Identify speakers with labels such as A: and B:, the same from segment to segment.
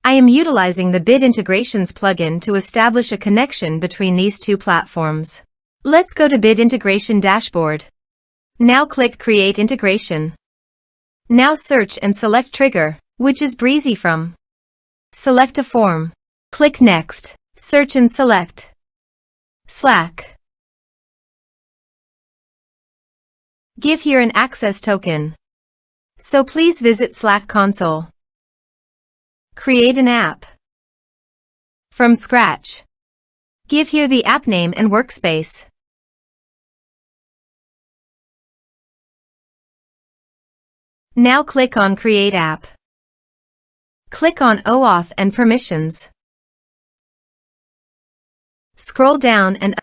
A: I am utilizing the Bit Integrations plugin to establish a connection between these two platforms. Let's go to Bit Integration Dashboard. Now click Create Integration. Now search and select Trigger, which is Brizy Form. Select a form. Click Next. Search and select Slack. Give here an access token. So please visit Slack console. Create an app from scratch. Give here the app name and workspace. Now click on Create App. Click on OAuth and Permissions. Scroll down and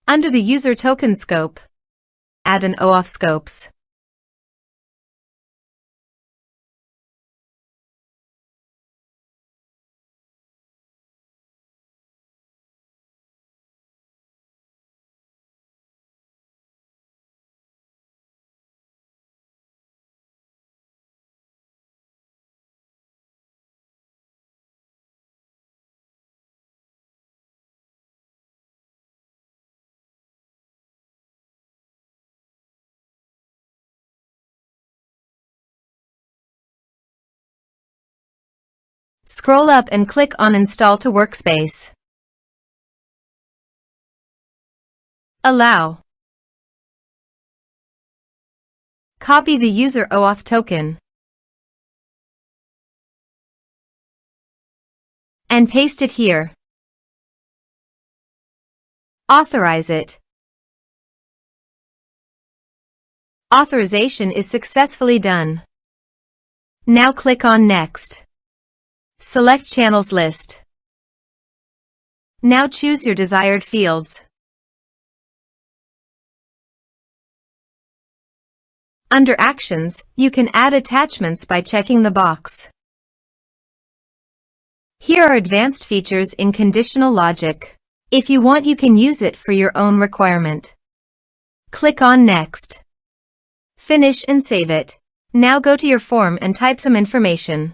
A: under the User Token scope, add an OAuth scopes. Scroll up and click on Install to Workspace. Allow. Copy the user OAuth token and paste it here. Authorize it. Authorization is successfully done. Now click on Next. Select Channels list. Now choose your desired fields. Under Actions, you can add attachments by checking the box. Here are advanced features in conditional logic. If you want, you can use it for your own requirement. Click on Next. Finish and save it. Now go to your form and type some information.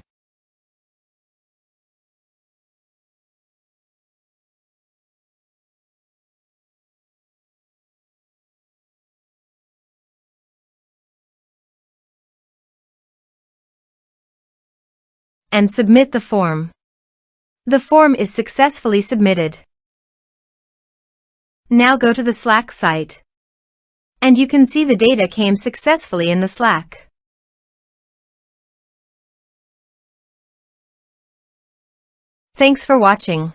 A: And submit the form. The form is successfully submitted. Now go to the Slack site. And you can see the data came successfully in the Slack. Thanks for watching.